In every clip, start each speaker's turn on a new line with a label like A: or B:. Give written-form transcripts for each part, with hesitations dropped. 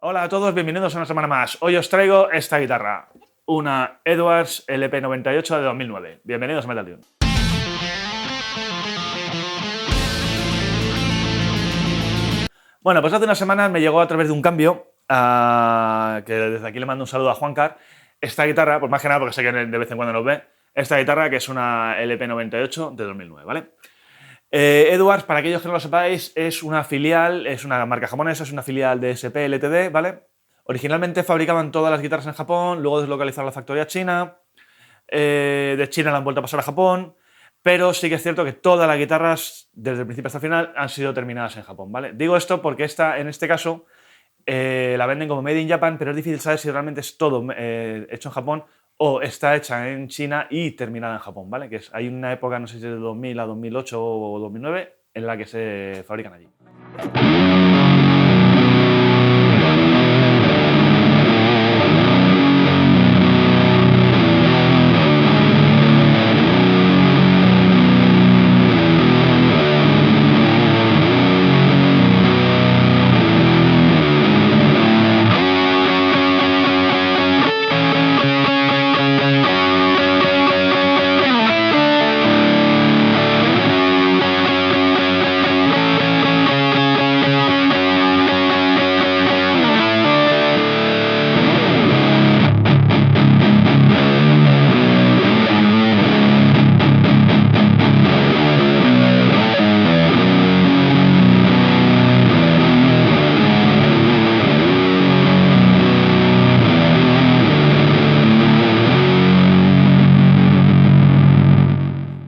A: Hola a todos, bienvenidos a una semana más. Hoy os traigo esta guitarra, una Edwards LP98 de 2009. Bienvenidos a Metal Tune. Bueno, pues hace unas semanas me llegó a través de un cambio, que desde aquí le mando un saludo a Juancar, esta guitarra, pues más que nada porque sé que de vez en cuando nos ve, esta guitarra que es una LP98 de 2009, ¿vale? Edwards, para aquellos que no lo sepáis, es una filial, es una marca japonesa, es una filial de SP Ltd, ¿vale? Originalmente fabricaban todas las guitarras en Japón, luego deslocalizaron la factoría a China, de China la han vuelto a pasar a Japón, pero sí que es cierto que todas las guitarras, desde el principio hasta el final, han sido terminadas en Japón, ¿vale? Digo esto porque esta, en este caso, la venden como Made in Japan, pero es difícil saber si realmente es todo hecho en Japón o está hecha en China y terminada en Japón, ¿vale? Hay una época, no sé si es de 2000 a 2008 o 2009, en la que se fabrican allí.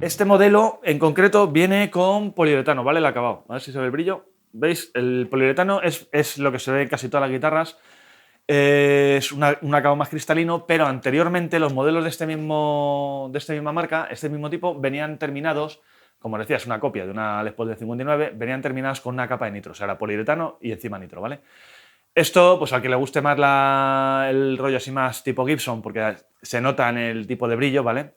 A: Este modelo en concreto viene con poliuretano, ¿vale? El acabado, a ver si se ve el brillo. ¿Veis? El poliuretano es lo que se ve en casi todas las guitarras. Es un acabado más cristalino, pero anteriormente los modelos de esta misma marca, este mismo tipo, venían terminados, como decía, es una copia de una Les Paul de 59, venían terminados con una capa de nitro, o sea, era poliuretano y encima nitro, ¿vale? Esto, pues al que le guste más el rollo así más tipo Gibson, porque se nota en el tipo de brillo, ¿vale?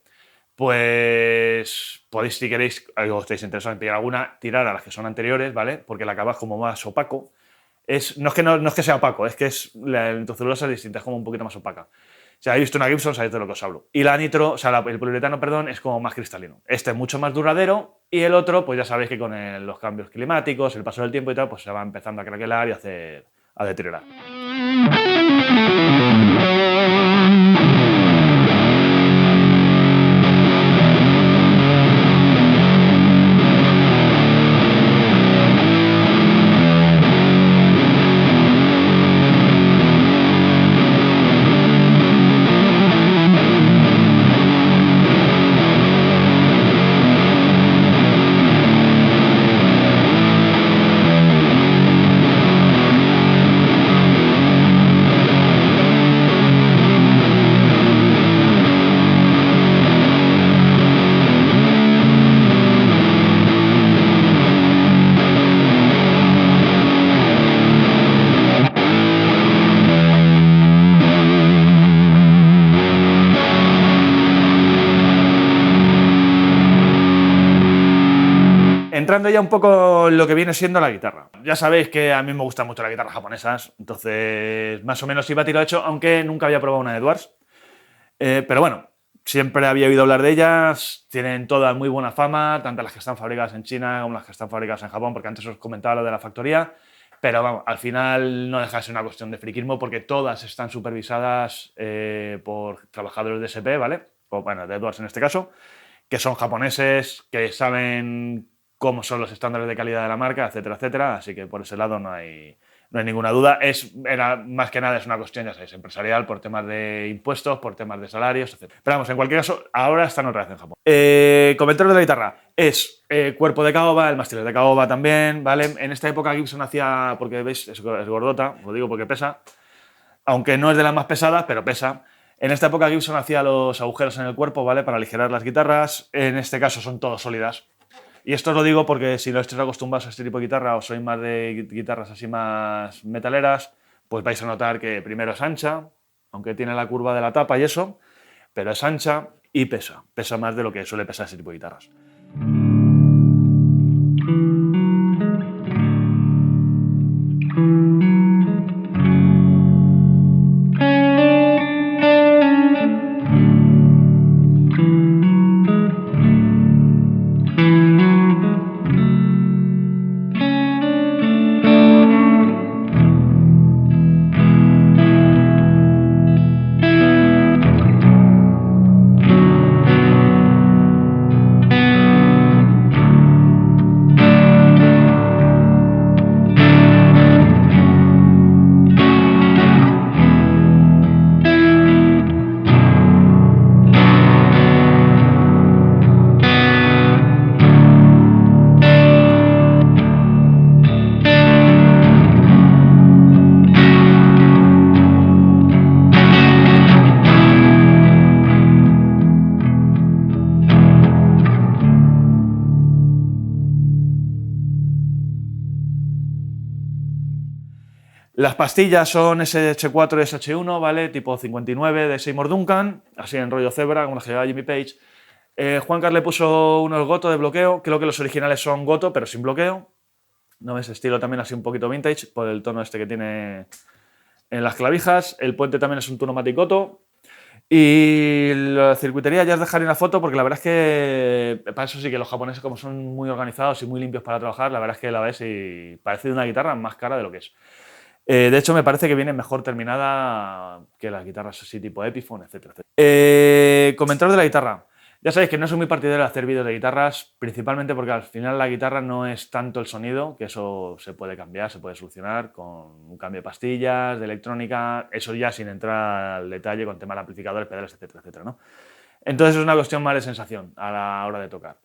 A: Pues podéis, si queréis, o estáis interesados en pillar alguna, tirar a las que son anteriores, ¿vale? Porque el acabado es como más opaco. No es que sea opaco, es que la nitrocelulosa es distinta, es como un poquito más opaca. Si habéis visto una Gibson, sabéis de lo que os hablo. Y la nitro, o sea, el poliuretano, perdón, es como más cristalino. Este es mucho más duradero y el otro, pues ya sabéis que con los cambios climáticos, el paso del tiempo y tal, pues se va empezando a craquelar y a deteriorar. Entrando ya un poco en lo que viene siendo la guitarra. Ya sabéis que a mí me gustan mucho las guitarras japonesas, entonces más o menos iba a tiro hecho, aunque nunca había probado una de Edwards. Pero bueno, siempre había oído hablar de ellas, tienen todas muy buena fama, tanto las que están fabricadas en China como las que están fabricadas en Japón, porque antes os comentaba lo de la factoría, pero vamos, al final no deja de ser una cuestión de friquismo porque todas están supervisadas por trabajadores de SP, ¿vale? O bueno, de Edwards en este caso, que son japoneses, que saben cómo son los estándares de calidad de la marca, etcétera, etcétera. Así que por ese lado no hay ninguna duda. Más que nada es una cuestión, ya sabéis, empresarial, por temas de impuestos, por temas de salarios, etcétera. Pero vamos, en cualquier caso, ahora están otra vez en Japón. Comentarios de la guitarra. Es cuerpo de caoba, el mástil es de caoba también, ¿vale? En esta época Gibson hacía, porque veis, es gordota, os digo porque pesa, aunque no es de las más pesadas, pero pesa. En esta época Gibson hacía los agujeros en el cuerpo, ¿vale? Para aligerar las guitarras. En este caso son todas sólidas. Y esto os lo digo porque si no estáis acostumbrados a este tipo de guitarra o sois más de guitarras así más metaleras, pues vais a notar que primero es ancha, aunque tiene la curva de la tapa y eso, pero es ancha y pesa. Pesa más de lo que suele pesar ese tipo de guitarras. Las pastillas son SH4 y SH1, ¿vale? Tipo 59 de Seymour Duncan, así en rollo cebra, como las que llevaba Jimmy Page. Juan Carlos le puso unos Goto de bloqueo, creo que los originales son Goto, pero sin bloqueo. ¿No ves? Estilo también así un poquito vintage, por el tono este que tiene en las clavijas. El puente también es un Tunomatic Goto. Y la circuitería ya os dejaré una foto porque la verdad es que para eso sí que los japoneses como son muy organizados y muy limpios para trabajar, la verdad es que la ves y parece una guitarra más cara de lo que es. De hecho, me parece que viene mejor terminada que las guitarras así tipo Epiphone, etcétera, etcétera. Comentaros de la guitarra. Ya sabéis que no soy muy partidario de hacer vídeos de guitarras, principalmente porque al final la guitarra no es tanto el sonido, que eso se puede cambiar, se puede solucionar con un cambio de pastillas, de electrónica, eso ya sin entrar al detalle con temas de amplificadores, pedales, etcétera, etcétera, ¿no? Entonces es una cuestión más de sensación a la hora de tocar.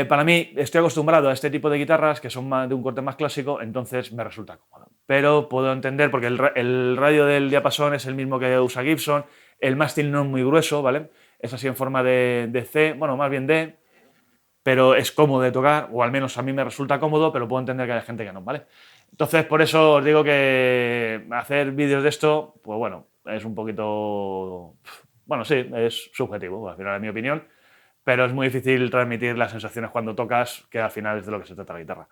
A: Para mí, estoy acostumbrado a este tipo de guitarras que son de un corte más clásico, entonces me resulta cómodo. Pero puedo entender, porque el radio del diapasón es el mismo que usa Gibson, el mástil no es muy grueso, ¿vale? Es así en forma de C, bueno, más bien D, pero es cómodo de tocar, o al menos a mí me resulta cómodo, pero puedo entender que hay gente que no, ¿vale? Entonces, por eso os digo que hacer vídeos de esto, pues bueno, es un poquito... Bueno, sí, es subjetivo, al final es mi opinión, pero es muy difícil transmitir las sensaciones cuando tocas, que al final es de lo que se trata la guitarra.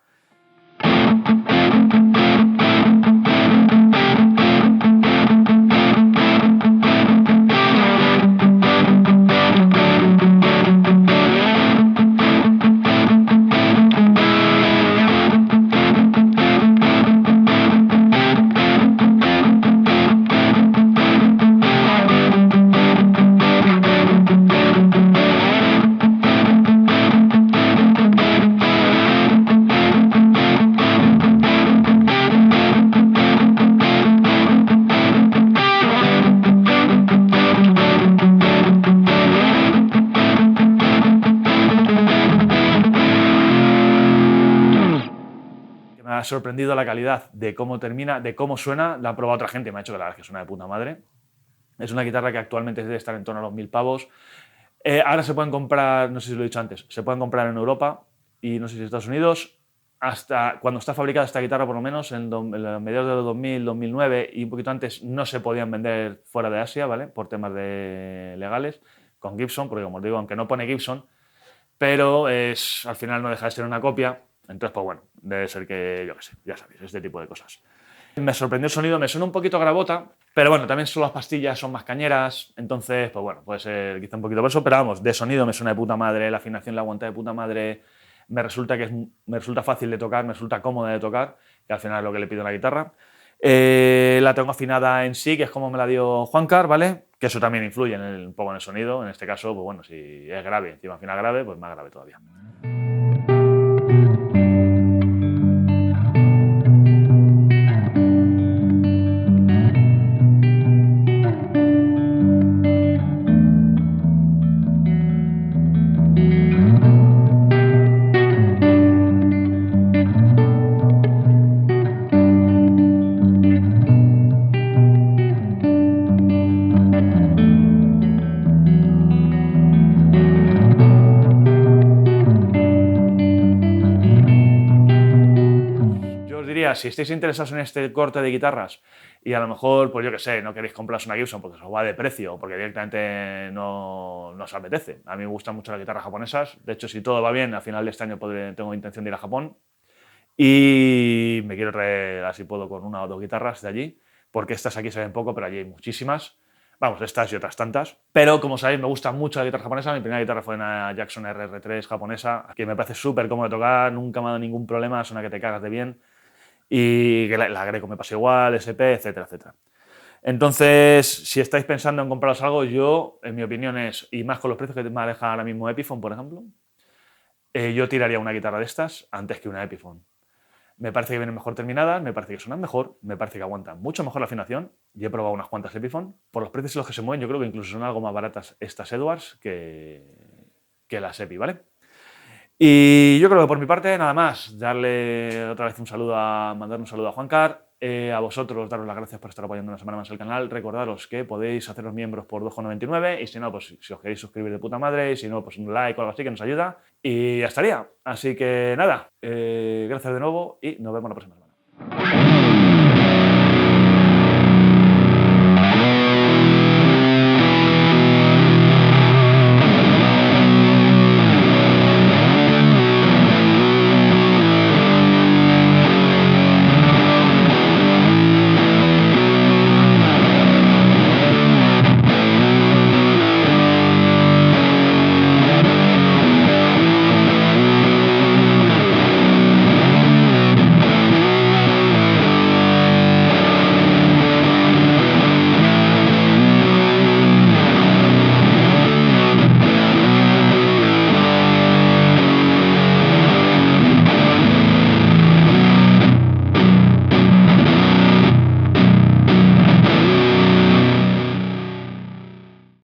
A: Me ha sorprendido la calidad de cómo termina, de cómo suena. La ha probado otra gente y me ha dicho que la verdad es que suena de puta madre. Es una guitarra que actualmente debe estar en torno a los 1000 pavos. Ahora se pueden comprar, no sé si lo he dicho antes, se pueden comprar en Europa y no sé si en Estados Unidos. Hasta cuando está fabricada esta guitarra, por lo menos, en mediados de los 2000, 2009 y un poquito antes, no se podían vender fuera de Asia, ¿vale? Por temas legales, con Gibson, porque como os digo, aunque no pone Gibson, pero al final no deja de ser una copia. Entonces, pues bueno, debe ser que, yo qué sé, ya sabéis, este tipo de cosas. Me sorprendió el sonido, me suena un poquito grabota, pero bueno, también son las pastillas, son más cañeras, entonces, pues bueno, puede ser quizá un poquito por eso, pero vamos, de sonido me suena de puta madre, la afinación la aguanta de puta madre, me resulta fácil de tocar, me resulta cómoda de tocar, que al final es lo que le pido a la guitarra. La tengo afinada en sí, que es como me la dio Juancar, ¿vale? Que eso también influye un poco en el sonido, en este caso, pues bueno, si es grave, encima afina grave, pues más grave todavía. Si estáis interesados en este corte de guitarras y a lo mejor, pues yo qué sé, no queréis compraros una Gibson porque os va de precio o porque directamente no os apetece. A mí me gustan mucho las guitarras japonesas. De hecho, si todo va bien, a final de este año tengo intención de ir a Japón y me quiero traer, así puedo, con una o dos guitarras de allí, porque estas aquí se ven poco, pero allí hay muchísimas. Vamos, estas y otras tantas. Pero, como sabéis, me gusta mucho la guitarra japonesa. Mi primera guitarra fue una Jackson RR3 japonesa, que me parece súper cómodo de tocar, nunca me ha dado ningún problema, suena que te cagas de bien. Y que la Greco me pasa igual, SP, etcétera, etcétera. Entonces, si estáis pensando en compraros algo, yo, en mi opinión es, y más con los precios que me deja ahora mismo Epiphone, por ejemplo, yo tiraría una guitarra de estas antes que una Epiphone. Me parece que vienen mejor terminadas, me parece que suenan mejor, me parece que aguantan mucho mejor la afinación. Y he probado unas cuantas Epiphone. Por los precios en los que se mueven, yo creo que incluso son algo más baratas estas Edwards que las Epi, ¿vale? Y yo creo que por mi parte, nada más. Darle otra vez mandar un saludo a Juancar. A vosotros, daros las gracias por estar apoyando una semana más el canal. Recordaros que podéis haceros miembros por 2,99 y si no, pues si os queréis suscribir de puta madre y si no, pues un like o algo así que nos ayuda. Y ya estaría. Así que nada, gracias de nuevo y nos vemos la próxima semana.